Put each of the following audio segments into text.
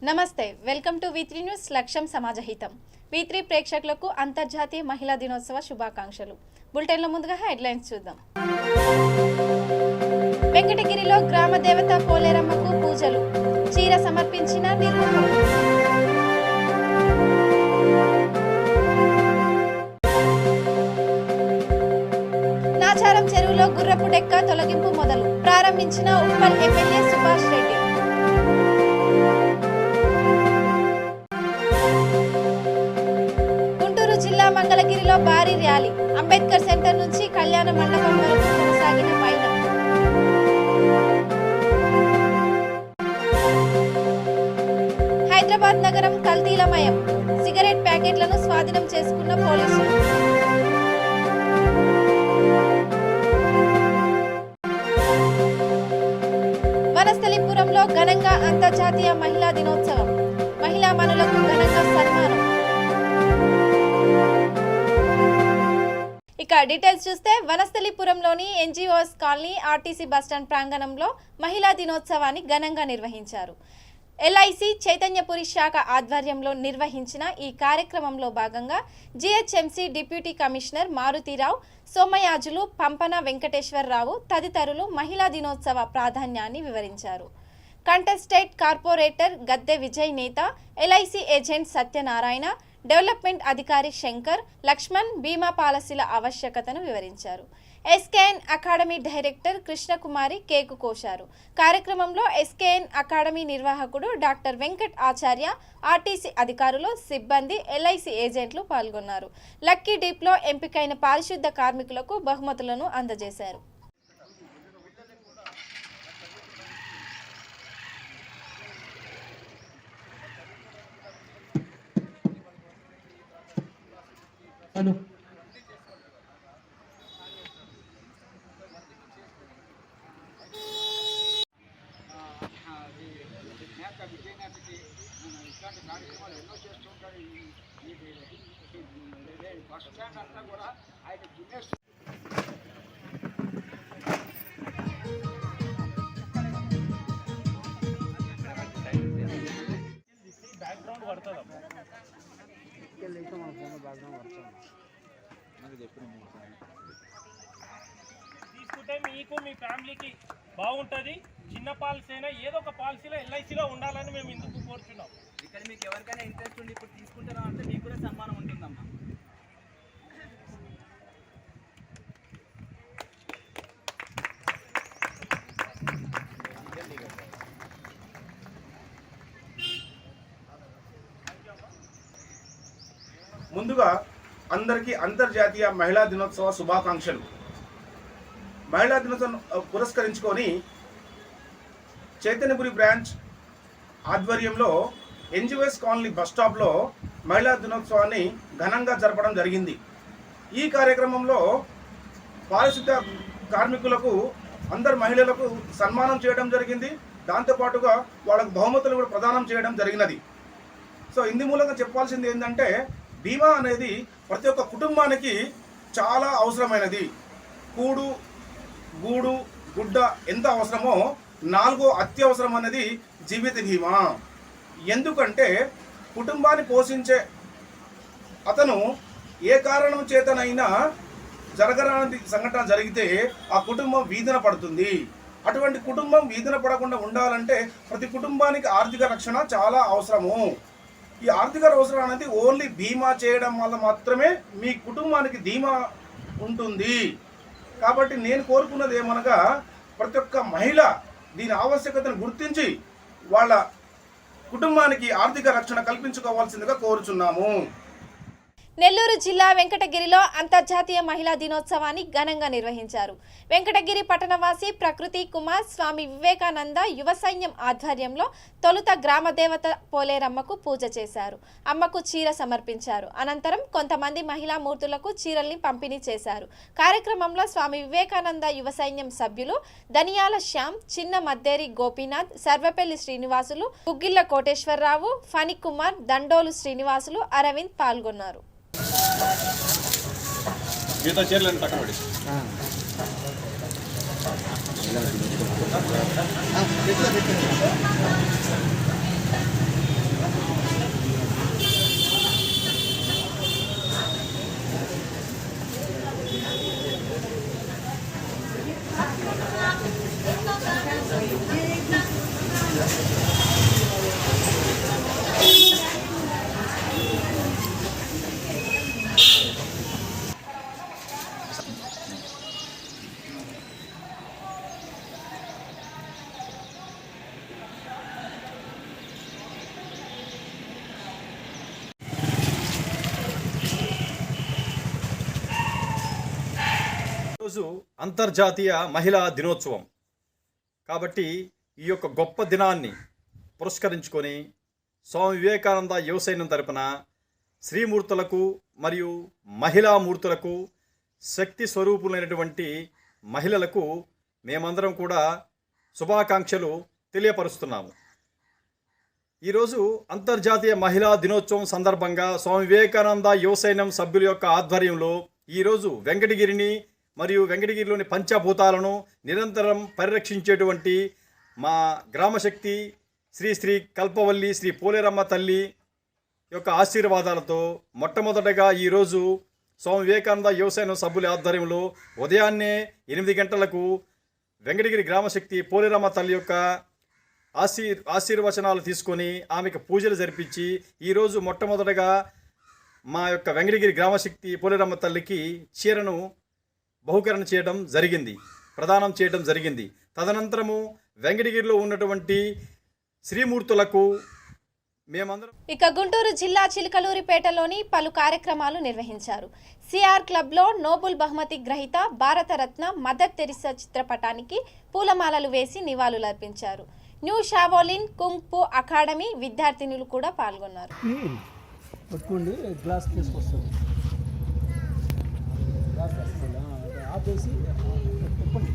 నమస్తే, welcome to V3 news. లక్ష్యం సమాజహితం. V3 ప్రేక్షకులకు అంతర్జాతీయ మహిళా దినోత్సవ శుభాకాంక్షలు. బులెటిన్లో ముందుగా హెడ్లైన్స్ చూద్దాం. వెంకటగిరిలో గ్రామ దేవత పోలేరమ్మకు పూజలు, చీర సమర్పించిన నిర్వాహకులు. నాచారం చెరువులో గుర్రపు డెక్క తొలగింపు మొదలు ప్రారంభించిన ఉప్పల్ ఎమ్మెల్యే సుభాష్ రెడ్డి. జిల్లా మంగళగిరిలో భారీ ర్యాలీ, అంబేద్కర్ సెంటర్ నుంచి కళ్యాణ మండపం వరకు కొనసాగిన పయనం. హైదరాబాద్ నగరం కల్తీలమయం, సిగరెట్ ప్యాకెట్లను స్వాధీనం చేసుకున్న పోలీసులు. వనస్థలిపురంలో ఘనంగా అంతర్జాతీయ మహిళా దినోత్సవం, మహిళా మనులకు ఘనంగా సన్మానం. ఇక డీటెయిల్స్ చూస్తే, వనస్థలిపురంలోని NGOs కాలనీ ఆర్టీసీ బస్టాండ్ ప్రాంగణంలో మహిళా దినోత్సవాన్ని ఘనంగా నిర్వహించారు. LIC చైతన్యపురి శాఖ ఆధ్వర్యంలో నిర్వహించిన ఈ కార్యక్రమంలో భాగంగా GHMC deputy commissioner Maruthirao, Somayajulu, Pampana Venkateswararao తదితరులు మహిళా దినోత్సవ ప్రాధాన్యాన్ని వివరించారు. కంటెస్టేట్ కార్పొరేటర్ గద్దె విజయ్ నేత, LIC ఏజెంట్ సత్యనారాయణ, డెవలప్మెంట్ అధికారి శంకర్, లక్ష్మణ్ బీమా పాలసీల ఆవశ్యకతను వివరించారు. SKN academy director Krishnakumari cake కోశారు. కార్యక్రమంలో SKN అకాడమీ నిర్వాహకుడు డాక్టర్ వెంకట్ ఆచార్య, ఆర్టీసీ అధికారులు, సిబ్బంది, LIC ఏజెంట్లు పాల్గొన్నారు. లక్కీ డీప్లో ఎంపికైన పారిశుద్ధ కార్మికులకు బహుమతులను అందజేశారు. ఇట్లాంటి కార్యక్రమాలు ఎన్నో చేస్తుంటాడు. బస్ స్టాండ్ అంతా కూడా ఆయన గిన్నెస్ బ్యాక్గ్రౌండ్ పడుతుంది. తీసుకుంటే మీకు మీ ఫ్యామిలీకి బాగుంటుంది. చిన్న పాలసీ అయినా ఏదో ఒక పాలసీలో LICలో ఉండాలని మేము ఇందుకు కోరుతున్నాం. ఇక్కడ మీకు ఎవరికైనా ఇంట్రెస్ట్ ఉండి ఇప్పుడు తీసుకుంటారా అంటే మీకు కూడా సన్మానం ఉంటుందమ్మా. ముందుగా అందరికీ అంతర్జాతీయ మహిళా దినోత్సవ శుభాకాంక్షలు. మహిళా దినోత్సవం పురస్కరించుకొని చైతన్యపురి బ్రాంచ్ ఆధ్వర్యంలో NGOs కాలనీ బస్ స్టాప్లో మహిళా దినోత్సవాన్ని ఘనంగా జరపడం జరిగింది. ఈ కార్యక్రమంలో పారిశుద్ధ కార్మికులకు, అందరు మహిళలకు సన్మానం చేయడం జరిగింది. దాంతోపాటుగా వాళ్ళకు బహుమతులు కూడా ప్రదానం చేయడం జరిగినది. సో ఇందు మూలంగా చెప్పాల్సింది ఏంటంటే, బీమా అనేది ప్రతి ఒక్క కుటుంబానికి చాలా అవసరమైనది. కూడు, గూడు, గుడ్డ ఎంత అవసరమో 4వ అత్యవసరం అనేది జీవిత బీమా. ఎందుకంటే కుటుంబాన్ని పోషించే అతను ఏ కారణం చేతనైనా జరగరాని సంఘటన జరిగితే ఆ కుటుంబం వీధిన పడుతుంది. అటువంటి కుటుంబం వీధిన పడకుండా ఉండాలంటే ప్రతి కుటుంబానికి ఆర్థిక రక్షణ చాలా అవసరము. ఈ ఆర్థిక అవసరం అనేది ఓన్లీ బీమా చేయడం వల్ల మాత్రమే మీ కుటుంబానికి ధీమా ఉంటుంది. కాబట్టి నేను కోరుకున్నది ఏమనగా, ప్రతి ఒక్క మహిళ దీని ఆవశ్యకతను గుర్తించి వాళ్ళ కుటుంబానికి ఆర్థిక రక్షణ కల్పించుకోవాల్సిందిగా కోరుచున్నాము. నెల్లూరు జిల్లా వెంకటగిరిలో అంతర్జాతీయ మహిళా దినోత్సవాన్ని ఘనంగా నిర్వహించారు. వెంకటగిరి పట్టణవాసి ప్రకృతి కుమార్, స్వామి వివేకానంద యువ సైన్యం ఆధ్వర్యంలో తొలుత గ్రామదేవత పోలేరమ్మకు పూజ చేశారు. అమ్మకు చీర సమర్పించారు. అనంతరం కొంతమంది మహిళా మూర్తులకు చీరల్ని పంపిణీ చేశారు. కార్యక్రమంలో స్వామి వివేకానంద యువ సైన్యం సభ్యులు దనియాల శ్యామ్, చిన్న మద్దేరి గోపీనాథ్, సర్వపల్లి శ్రీనివాసులు, గుగ్గిళ్ల కోటేశ్వరరావు, ఫణి కుమార్, దండోలు శ్రీనివాసులు, అరవింద్ పాల్గొన్నారు. మిగతా చీరలను పక్కన పడి ఈరోజు అంతర్జాతీయ మహిళా దినోత్సవం కాబట్టి ఈ యొక్క గొప్ప దినాన్ని పురస్కరించుకొని స్వామి వివేకానంద యువ సైన్యం తరపున శ్రీమూర్తులకు మరియు మహిళామూర్తులకు శక్తి స్వరూపులైనటువంటి మహిళలకు మేమందరం కూడా శుభాకాంక్షలు తెలియపరుస్తున్నాము. ఈరోజు అంతర్జాతీయ మహిళా దినోత్సవం సందర్భంగా స్వామి వివేకానంద యువ సైన్యం సభ్యుల యొక్క ఆధ్వర్యంలో ఈరోజు వెంకటగిరిని మరియు వెంకటగిరిలోని పంచభూతాలను నిరంతరం పరిరక్షించేటువంటి మా గ్రామశక్తి శ్రీ శ్రీ కల్పవల్లి శ్రీ పోలేరమ్మ తల్లి యొక్క ఆశీర్వాదాలతో మొట్టమొదటగా ఈరోజు స్వామి వివేకానంద యువ సైన్యం సభ్యుల ఆధ్వర్యంలో ఉదయాన్నే 8 గంటలకు వెంకటగిరి గ్రామశక్తి పోలేరమ్మ తల్లి యొక్క ఆశీర్వచనాలు తీసుకొని ఆమెకు పూజలు జరిపించి ఈరోజు మొట్టమొదటగా మా యొక్క వెంకటగిరి గ్రామశక్తి పోలేరమ్మ తల్లికి చీరను బహుకరణ చేయడం జరిగింది, ప్రదానం చేయడం జరిగింది. తదనంతరము వెంకటగిరిలో ఉన్నటువంటి శ్రీమూర్తులకు మేమందరం ఇక గుంటూరు జిల్లా చిలకలూరిపేటలోని పలు కార్యక్రమాలు నిర్వహించారు. సిఆర్ క్లబ్లో నోబుల్ బహుమతి గ్రహీత భారతరత్న మదర్ తెరిసా చిత్రపటానికి పూలమాలలు వేసి నివాళులర్పించారు. న్యూ షావోలిన్ కుంగ్ ఫు అకాడమీ విద్యార్థినులు కూడా పాల్గొన్నారు. పట్టుకోండి, గ్లాస్ తీసుకొస్తుంది, గ్లాస్ వస్తుంది, ఆపేసి చెప్పండి.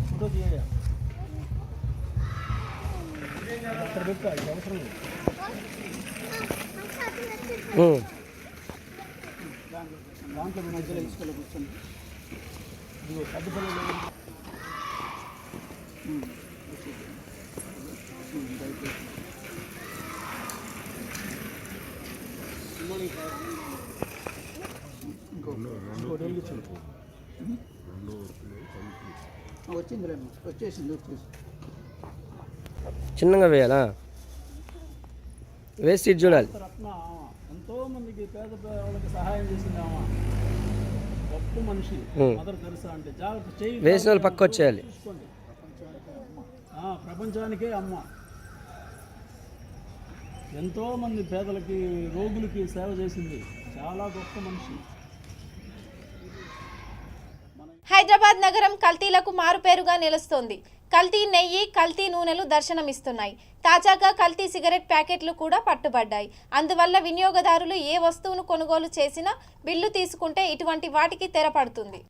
ఫోటో తీయ అక్కడ పెట్టాలి, అవసరం లేదు. దాంట్లో మధ్యలో ఇసుకలో కూర్చోండి. ఇదిగో పెద్ద పిల్లలు వచ్చేసింది. చిన్నగా వేయాలా? వేసి ఇటు చూడాలి. రత్న ఎంతో మందికి పేద వాళ్ళకి సహాయం చేసింది ఆమె, గొప్ప మనిషి మదర్ తెరిసా అంటే. జాగ్రత్త చేయి, వేసిన వాళ్ళు పక్క వచ్చేయాలి. చూసుకోండి, ప్రపంచానికే అమ్మ. ఎంతో మంది పేదలకి రోగులకి సేవ చేసింది, చాలా గొప్ప మనిషి. హైదరాబాద్ నగరం కల్తీలకు మారుపేరుగా నిలుస్తోంది. కల్తీ నెయ్యి, కల్తీ నూనెలు దర్శనమిస్తున్నాయి. తాజాగా కల్తీ సిగరెట్ ప్యాకెట్లు కూడా పట్టుబడ్డాయి. అందువల్ల వినియోగదారులు ఏ వస్తువును కొనుగోలు చేసినా బిల్లు తీసుకుంటే ఇటువంటి వాటికి తెరపడుతుంది.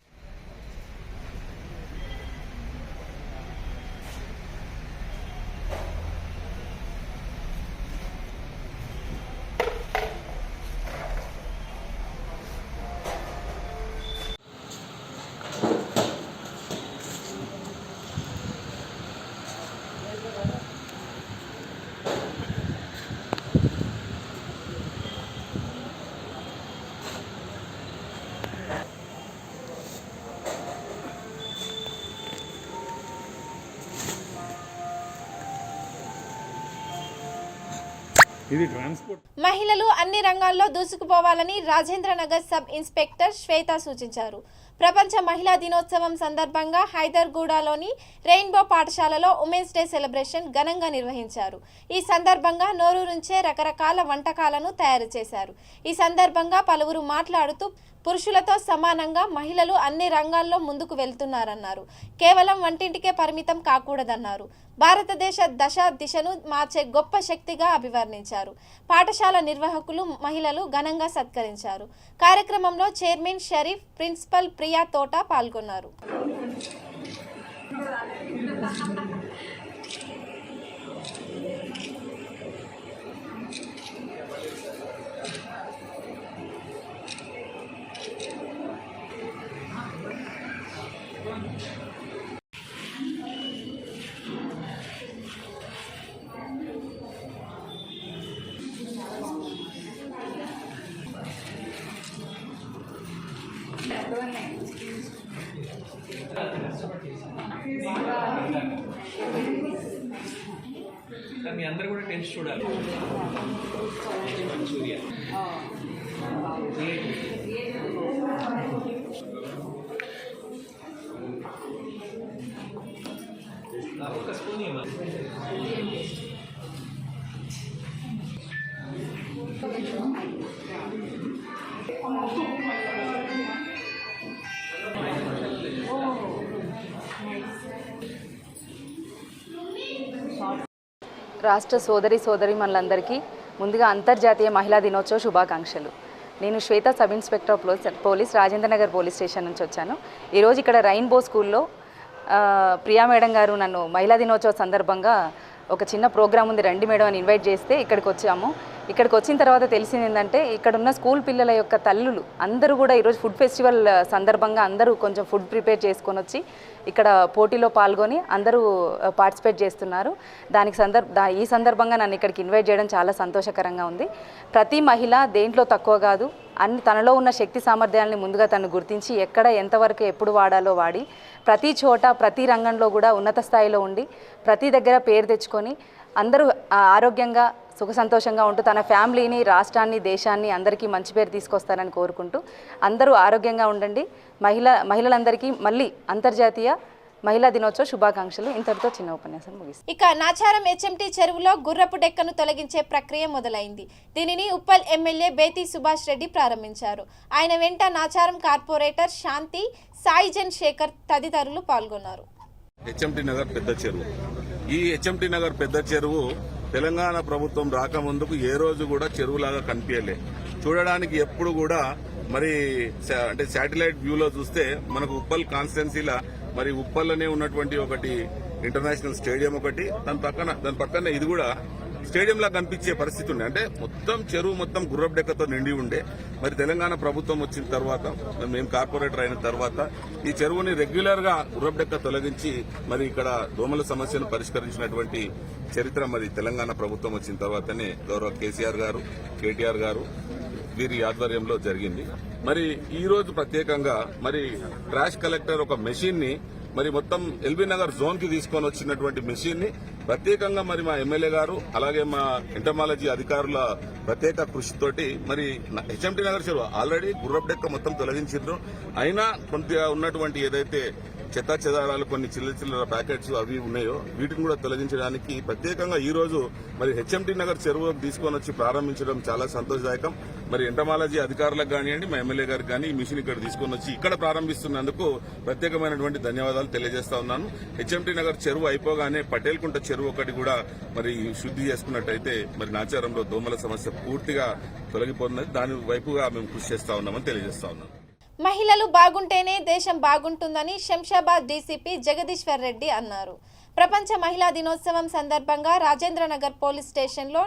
ఇది ట్రాన్స్పోర్ట్. మహిళలు అన్ని రంగాల్లో దూసుకుపోవాలని రాజేంద్రనగర్ సబ్ ఇన్స్పెక్టర్ శ్వేత సూచించారు. ప్రపంచ మహిళా దినోత్సవం సందర్భంగా హైదర్గూడలోని రెయిన్బో పాఠశాలలో ఉమెన్స్ డే సెలబ్రేషన్ ఘనంగా నిర్వహించారు. ఈ సందర్భంగా నోరూరించే రకరకాల వంటకాలను తయారు చేశారు. ఈ సందర్భంగా పలువురు మాట్లాడుతూ పురుషులతో సమానంగా మహిళలు అన్ని రంగాల్లో ముందుకు వెళ్తున్నారన్నారు. కేవలం వంటింటికే పరిమితం కాకూడదన్నారు. భారతదేశ దిశను మార్చే గొప్ప శక్తిగా అభివర్ణించారు. పాఠశాల నిర్వాహకులు మహిళలు ఘనంగా సత్కరించారు. కార్యక్రమంలో చైర్మన్ షరీఫ్, ప్రిన్సిపల్ ప్రియా తోట పాల్గొన్నారు. మీ అందరూ కూడా టేస్ట్ చూడాలి. ఒక స్పూన్ ఇవ్వాలి. రాష్ట్ర సోదరీమణులందరికీ ముందుగా అంతర్జాతీయ మహిళా దినోత్సవ శుభాకాంక్షలు. నేను Shweta, sub inspector of police, Rajendranagar police station నుంచి వచ్చాను. ఈరోజు ఇక్కడ రెయిన్బో స్కూల్లో ప్రియా మేడం గారు నన్ను మహిళా దినోత్సవ సందర్భంగా ఒక చిన్న ప్రోగ్రామ్ ఉంది రండి మేడం అని ఇన్వైట్ చేస్తే ఇక్కడికి వచ్చాము. ఇక్కడికి వచ్చిన తర్వాత తెలిసింది ఏంటంటే ఇక్కడ ఉన్న స్కూల్ పిల్లల యొక్క తల్లులు అందరూ కూడా ఈరోజు ఫుడ్ ఫెస్టివల్ సందర్భంగా అందరూ కొంచెం ఫుడ్ ప్రిపేర్ చేసుకొని వచ్చి ఇక్కడ పోటీలో పాల్గొని అందరూ పార్టిసిపేట్ చేస్తున్నారు. ఈ సందర్భంగా నన్ను ఇక్కడికి ఇన్వైట్ చేయడం చాలా సంతోషకరంగా ఉంది. ప్రతి మహిళ దేంట్లో తక్కువ కాదు, తనలో ఉన్న శక్తి సామర్థ్యాలని ముందుగా తను గుర్తించి ఎక్కడ ఎంతవరకు ఎప్పుడు వాడాలో వాడి ప్రతి చోట ప్రతి రంగంలో కూడా ఉన్నత స్థాయిలో ఉండి ప్రతి దగ్గర పేరు తెచ్చుకొని అందరూ ఆరోగ్యంగా సుఖ సంతోషంగా ఉంటూ తన ఫ్యామిలీని, రాష్ట్రాన్ని, దేశాన్ని అందరికీ మంచి పేరు తీసుకొస్తారని కోరుకుంటూ అందరూ ఆరోగ్యంగా ఉండండి. మహిళలందరికీ మళ్ళీ అంతర్జాతీయ మహిళా దినోత్సవ శుభాకాంక్షలు. ఇంతటితో చిన్న ఉపన్యాసం ముగిస్తుంది. ఇక నాచారం హెచ్ఎంటీ చెరువులో గుర్రపు డెక్కను తొలగించే ప్రక్రియ మొదలైంది. దీనిని ఉప్పల్ ఎమ్మెల్యే బేతి సుభాష్ రెడ్డి ప్రారంభించారు. ఆయన వెంట నాచారం కార్పొరేటర్ శాంతి, సాయిజన్ శేఖర్ తదితరులు పాల్గొన్నారు. హెచ్ఎంటీ నగర్ పెద్ద చెరువు. ఈ హెచ్ఎంటీ నగర్ పెద్ద చెరువు తెలంగాణ ప్రభుత్వం రాకముందుకు ఏ రోజు కూడా చెరువులాగా కనిపించలే. చూడడానికి ఎప్పుడు కూడా మరి అంటే శాటిలైట్ వ్యూలో చూస్తే మనకు ఉప్పల్ కాన్స్టిట్యున్సీలా మరి ఉప్పల్లోనే ఉన్నటువంటి ఒకటి ఇంటర్నేషనల్ స్టేడియం ఒకటి, దాని పక్కన ఇది కూడా స్టేడియంలా కనిపించే పరిస్థితి ఉండే. అంటే మొత్తం చెరువు మొత్తం గుర్రపు డెక్కతో నిండి ఉండే. మరి తెలంగాణ ప్రభుత్వం వచ్చిన తర్వాత, మేము కార్పొరేటర్ అయిన తర్వాత ఈ చెరువుని రెగ్యులర్ గా గుర్రపు డెక్క తొలగించి మరి ఇక్కడ దోమల సమస్యను పరిష్కరించినటువంటి చరిత్ర మరి తెలంగాణ ప్రభుత్వం వచ్చిన తర్వాతనే గౌరవ కేసీఆర్ గారు, కేటీఆర్ గారు వీరి ఆధ్వర్యంలో జరిగింది. మరి ఈ రోజు ప్రత్యేకంగా మరి ట్రాష్ కలెక్టర్ ఒక మెషిన్ ని మరి మొత్తం ఎల్బీ నగర్ జోన్ కి తీసుకొని వచ్చినటువంటి మెషిన్ ని ప్రత్యేకంగా మరి మా ఎమ్మెల్యే గారు అలాగే మా ఎంటమాలజీ అధికారుల ప్రత్యేక కృషితోటి మరి హెచ్ఎంటీ నగర్ చెరువు ఆల్రెడీ గుర్రపు డెక్క మొత్తం తొలగించారు. అయినా కొంత ఉన్నటువంటి ఏదైతే చెత్తా చెదారాలు, కొన్ని చిల్లర ప్యాకెట్స్ అవి ఉన్నాయో వీటిని కూడా తొలగించడానికి ప్రత్యేకంగా ఈ రోజు మరి హెచ్ఎంటీ నగర్ చెరువు తీసుకొని వచ్చి ప్రారంభించడం చాలా సంతోషదాయకం. మరి ఎంటమాలజీ అధికారులకు కానివ్వండి, మా ఎమ్మెల్యే గారికి కానీ ఈ మిషన్ ఇక్కడ తీసుకొని వచ్చి ఇక్కడ ప్రారంభిస్తున్నందుకు ప్రత్యేకమైనటువంటి ధన్యవాదాలు తెలియజేస్తా ఉన్నాను. హెచ్ఎంటీ నగర్ చెరువు అయిపోగానే పటేల్కుంట చెరువు ఒకటి కూడా మరి శుద్ధి చేసుకున్నట్టయితే మరి నాచారంలో దోమల సమస్య పూర్తిగా తొలగిపోతున్నది. దాని వైపుగా మేము కృషి చేస్తా ఉన్నామని తెలియజేస్తా ఉన్నాను. మహిళలు బాగుంటేనే దేశం బాగుంటుందని శంషాబాద్ డీసీపీ జగదీశ్వర్ రెడ్డి అన్నారు. ప్రపంచ మహిళా దినోత్సవం సందర్భంగా రాజేంద్రనగర్ పోలీస్ స్టేషన్లో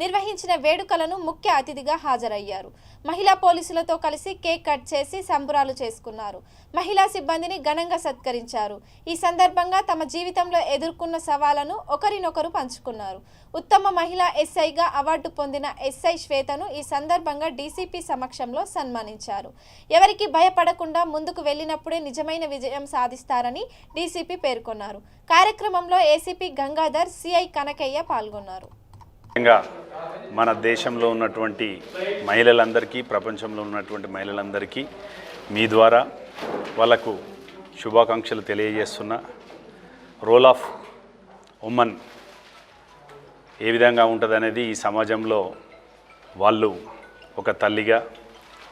నిర్వహించిన వేడుకలను ముఖ్య అతిథిగా హాజరయ్యారు. మహిళా పోలీసులతో కలిసి కేక్ కట్ చేసి సంబురాలు చేసుకున్నారు. మహిళా సిబ్బందిని ఘనంగా సత్కరించారు. ఈ సందర్భంగా తమ జీవితంలో ఎదుర్కొన్న సవాళ్లను ఒకరినొకరు పంచుకున్నారు. ఉత్తమ మహిళా ఎస్ఐగా అవార్డు పొందిన ఎస్ఐ శ్వేతను ఈ సందర్భంగా డీసీపీ సమక్షంలో సన్మానించారు. ఎవరికి భయపడకుండా ముందుకు వెళ్లినప్పుడే నిజమైన విజయం సాధిస్తారని డీసీపీ పేర్కొన్నారు. కార్యక్రమంలో ఏసీపీ గంగాధర్, సిఐ కనకయ్య పాల్గొన్నారు. మన దేశంలో ఉన్నటువంటి మహిళలందరికీ, ప్రపంచంలో ఉన్నటువంటి మహిళలందరికీ మీ ద్వారా వాళ్ళకు శుభాకాంక్షలు తెలియజేస్తున్న. రోల్ ఆఫ్ ఉమెన్ ఏ విధంగా ఉంటుందనేది ఈ సమాజంలో వాళ్ళు ఒక తల్లిగా,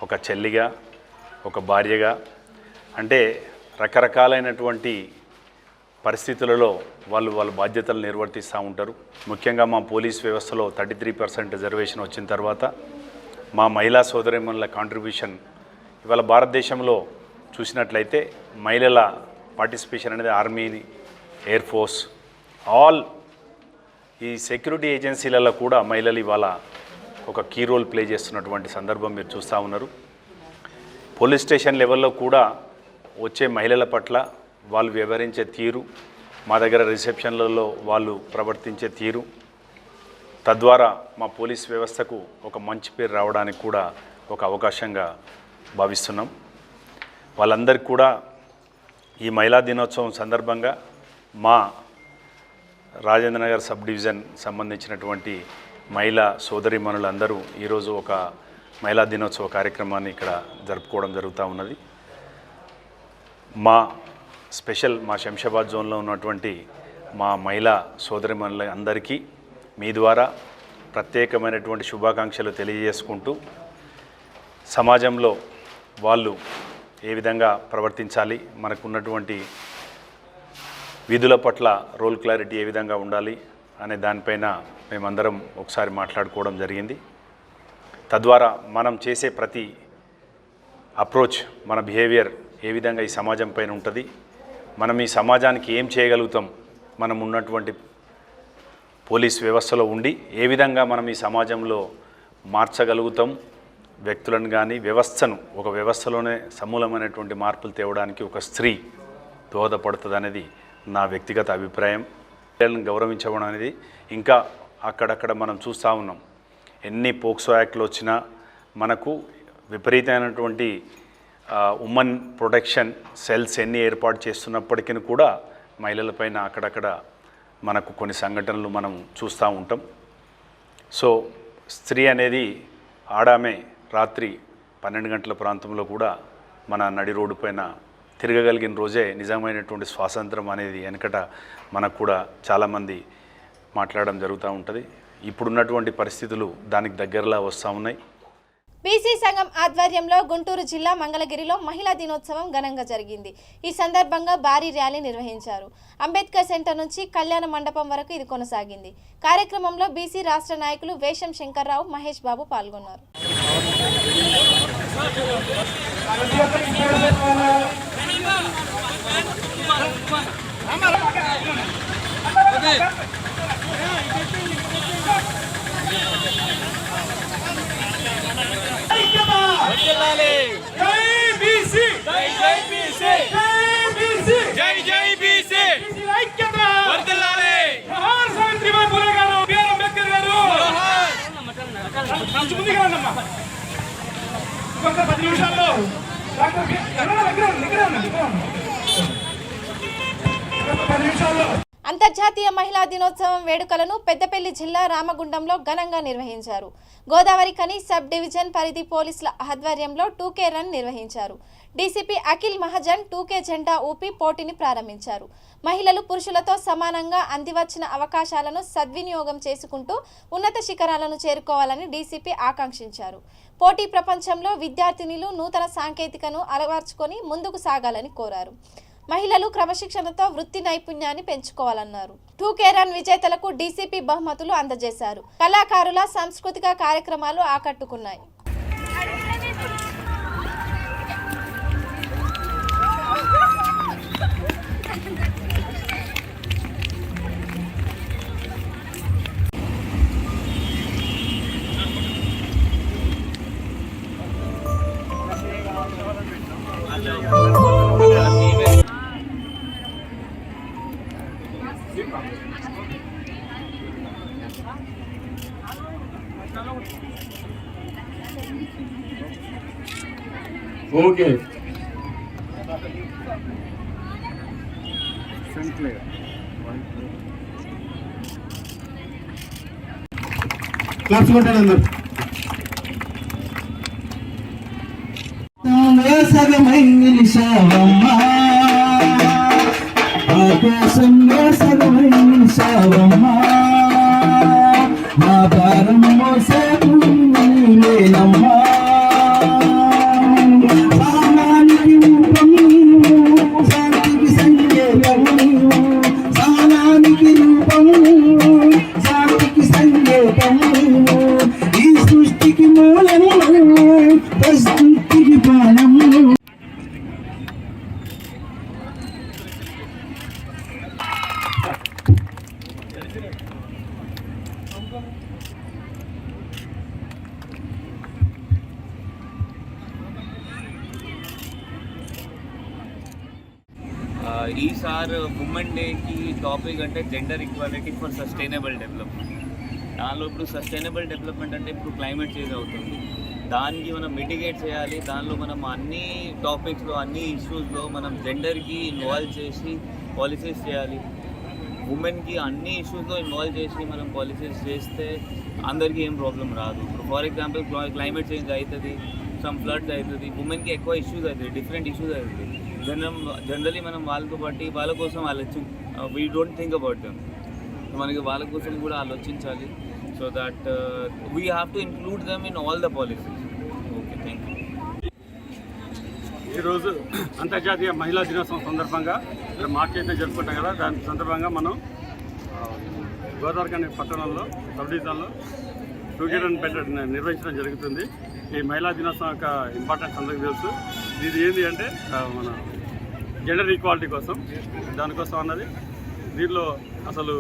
ఒక చెల్లిగా, ఒక భార్యగా, అంటే రకరకాలైనటువంటి పరిస్థితులలో వాళ్ళ బాధ్యతలు నిర్వర్తిస్తూ ఉంటారు. ముఖ్యంగా మా పోలీస్ వ్యవస్థలో 33% రిజర్వేషన్ వచ్చిన తర్వాత మా మహిళా సోదరీమణుల కాంట్రిబ్యూషన్ ఇవాళ భారతదేశంలో చూసినట్లయితే మహిళల పార్టిసిపేషన్ అనేది ఆర్మీ, ఎయిర్ ఫోర్స్, ఆల్ ఈ సెక్యూరిటీ ఏజెన్సీలలో కూడా మహిళలు ఇవాళ ఒక కీ రోల్ ప్లే చేస్తున్నటువంటి సందర్భం మీరు చూస్తూ ఉన్నారు. పోలీస్ స్టేషన్ లెవెల్లో కూడా వచ్చే మహిళల పట్ల వాళ్ళు వ్యవహరించే తీరు, మా దగ్గర రిసెప్షన్లలో వాళ్ళు ప్రవర్తించే తీరు, తద్వారా మా పోలీస్ వ్యవస్థకు ఒక మంచి పేరు రావడానికి కూడా ఒక అవకాశంగా భావిస్తున్నాం. వాళ్ళందరికీ కూడా ఈ మహిళా దినోత్సవం సందర్భంగా మా రాజేంద్రనగర్ సబ్ డివిజన్ సంబంధించినటువంటి మహిళా సోదరీమణులందరూ ఈరోజు ఒక మహిళా దినోత్సవ కార్యక్రమాన్ని ఇక్కడ జరుపుకోవడం జరుగుతూ ఉన్నది. మా శంషాబాద్ జోన్లో ఉన్నటువంటి మా మహిళా సోదరీమణుల అందరికీ మీ ద్వారా ప్రత్యేకమైనటువంటి శుభాకాంక్షలు తెలియజేసుకుంటూ సమాజంలో వాళ్ళు ఏ విధంగా ప్రవర్తించాలి, మనకున్నటువంటి విధుల పట్ల రోల్ క్లారిటీ ఏ విధంగా ఉండాలి అనే దానిపైన మేమందరం ఒకసారి మాట్లాడుకోవడం జరిగింది. తద్వారా మనం చేసే ప్రతి అప్రోచ్, మన బిహేవియర్ ఏ విధంగా ఈ సమాజం పైన ఉంటుంది, మనం ఈ సమాజానికి ఏం చేయగలుగుతాం, మనం ఉన్నటువంటి పోలీస్ వ్యవస్థలో ఉండి ఏ విధంగా మనం ఈ సమాజంలో మార్చగలుగుతాం, వ్యక్తులను కానీ వ్యవస్థను, ఒక వ్యవస్థలోనే సమూలమైనటువంటి మార్పులు తేవడానికి ఒక స్త్రీ దోహదపడుతుంది అనేది నా వ్యక్తిగత అభిప్రాయం. పిల్లలను గౌరవించడం అనేది ఇంకా అక్కడక్కడ మనం చూస్తూ ఉన్నాం. ఎన్ని పోక్సో యాక్ట్లు వచ్చినా మనకు విపరీతమైనటువంటి ఉమెన్ ప్రొటెక్షన్ సెల్స్ ఎన్ని ఏర్పాటు చేస్తున్నప్పటికీ కూడా మహిళలపైన అక్కడక్కడ మనకు కొన్ని సంఘటనలు మనం చూస్తూ ఉంటాం. సో స్త్రీ అనేది ఆడామే రాత్రి 12 గంటల ప్రాంతంలో కూడా మన నడి రోడ్డు పైన తిరగగలిగిన రోజే నిజమైనటువంటి స్వాతంత్రం అనేది వెనకట మనకు కూడా చాలామంది మాట్లాడడం జరుగుతూ ఉంటుంది. ఇప్పుడున్నటువంటి పరిస్థితులు దానికి దగ్గరలా వస్తూ ఉన్నాయి. బీసీ సంఘం ఆధ్వర్యంలో గుంటూరు జిల్లా మంగళగిరిలో మహిళా దినోత్సవం ఘనంగా జరిగింది. ఈ సందర్భంగా భారీ ర్యాలీ నిర్వహించారు. అంబేద్కర్ సెంటర్ నుంచి కళ్యాణ మండపం వరకు ఇది కొనసాగింది. కార్యక్రమంలో బీసీ రాష్ట్ర నాయకులు వేషం శంకర్రావు, మహేష్ బాబు పాల్గొన్నారు. అంతర్జాతీయ మహిళా దినోత్సవం వేడుకలను పెద్దపల్లి జిల్లా రామగుండంలో ఘనంగా నిర్వహించారు. గోదావరి ఖని సబ్ డివిజన్ పరిధి పోలీసుల ఆధ్వర్యంలో 2K రన్ నిర్వహించారు. డీసీపీ అఖిల్ మహాజన్ 2K జెండా ఊపి పోటీని ప్రారంభించారు. మహిళలు పురుషులతో సమానంగా అందివచ్చిన అవకాశాలను సద్వినియోగం చేసుకుంటూ ఉన్నత శిఖరాలను చేరుకోవాలని డీసీపీ ఆకాంక్షించారు. పోటీ ప్రపంచంలో విద్యార్థినులు నూతన సాంకేతికను అలవర్చుకొని ముందుకు సాగాలని కోరారు. మహిళలు క్రమశిక్షణతో వృత్తి నైపుణ్యాన్ని పెంచుకోవాలన్నారు. 2K రన్ విజేతలకు డీసీపీ బహుమతులు అందజేశారు. కళాకారుల సాంస్కృతిక కార్యక్రమాలు ఆకట్టుకున్నాయి. ఓకే క్లాస్ కొట్టాడు అందరు. సగమైంది నిశావమ్మా, ఆకాశంలో సగమైంది నిశావమ్మా, మా భారం మోసే లేనమ్మా, సామానికి రూపం శాంతికి సంకేతం, సామానికి రూపం శాంతికి సంకేతం, ఈ సృష్టికి మూలం ప్రస్తుతికి ప్రాణం. ఈసారి ఉమెన్ డేకి టాపిక్ అంటే gender equality for sustainable development. దానిలో ఇప్పుడు సస్టైనబుల్ డెవలప్మెంట్ అంటే ఇప్పుడు క్లైమేట్ చేంజ్ అవుతుంది, దానికి మనం మిటిగేట్ చేయాలి. దానిలో మనం అన్ని టాపిక్స్లో అన్ని ఇష్యూస్లో మనం జెండర్కి ఇన్వాల్వ్ చేసి పాలసీస్ చేయాలి. ఉమెన్కి అన్ని ఇష్యూస్లో ఇన్వాల్వ్ చేసి మనం పాలసీస్ చేస్తే అందరికీ ఏం ప్రాబ్లం రాదు. ఇప్పుడు ఫర్ ఎగ్జాంపుల్ క్లైమేట్ చేంజ్ అవుతుంది, సమ్ ఫ్లడ్స్ అవుతుంది, ఉమెన్కి ఎక్కువ ఇష్యూస్ అవుతుంది, డిఫరెంట్ ఇష్యూస్ అవుతుంది. జనరలీ మనం వాళ్ళతో బట్టి వాళ్ళ కోసం we don't think about them, మనకి వాళ్ళ కోసం కూడా ఆలోచించాలి. So that we have to include them in all the policies. Okay, thank you. ఈరోజు అంతర్జాతీయ మహిళా దినోత్సవం సందర్భంగా మార్చి అయితే జరుపుకుంటాం కదా, దాని సందర్భంగా మనం గోదావరిఖని పట్టణంలో సబ్ డివిజన్లో టూగెదర్ బెటర్ నిర్వహించడం జరుగుతుంది. ఈ మహిళా దినోత్సవం యొక్క ఇంపార్టెన్స్ అందరికీ తెలుసు. ఇది ఏంటి అంటే మన జెండర్ ఈక్వాలిటీ కోసం, దానికోసం అన్నది. దీనిలో అసలు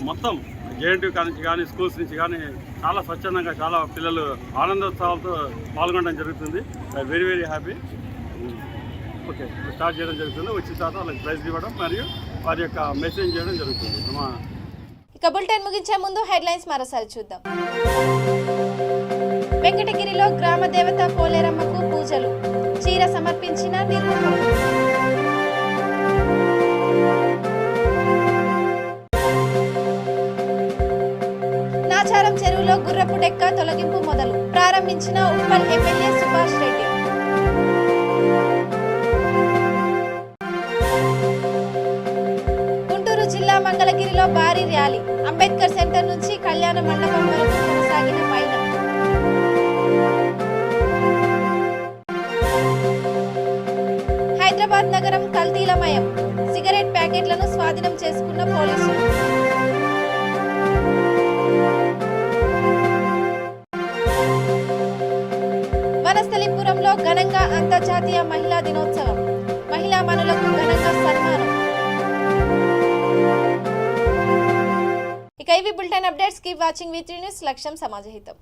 మొత్తం జేఎన్టీ నుంచి కానీ స్కూల్స్ నుంచి కానీ చాలా స్వచ్ఛందంగా చాలా పిల్లలు ఆనందోత్సవాలతో పాల్గొనడం జరుగుతుంది. Very very happy. Okay, start చేయడం జరుగుతుంది. వచ్చిన తర్వాత వాళ్ళకి ప్రైజ్ ఇవ్వడం మరియు వారి యొక్క మెసేజ్ చేయడం జరుగుతుంది. ఇక బులెటిన్ ముగించే ముందు హెడ్లైన్స్ మరోసారి చూద్దాం. వెంకటగిరిలో గ్రామ దేవత పోలేరమ్మకు పూజలు, చీర సమర్పించిన నిర్వాహకులు. నాచారం చెరువులో గుర్రపు డెక్క తొలగింపు మొదలు, ప్రారంభించిన ఉప్పల్ ఎమ్మెల్యే సుభాష్ రెడ్డి. గుంటూరు జిల్లా మంగళగిరిలో భారీ ర్యాలీ, అంబేద్కర్ సెంటర్ నుంచి కళ్యాణ మండపం వరకు కొనసాగిన మైనం. హైదరాబాద్ నగరం కల్తీలమయం, సిగరెట్ ప్యాకెట్లను స్వాధీనం చేసుకున్న పోలీసులు. వనస్థలిపురంలో ఘనంగా అంతర్జాతీయ మహిళా దినోత్సవం, మహిళా మనులకు ఘనంగా సన్మానం. ఇక ఇవి bulletin updates. Keep watching V3 news. లక్ష్యం సమాజహితం.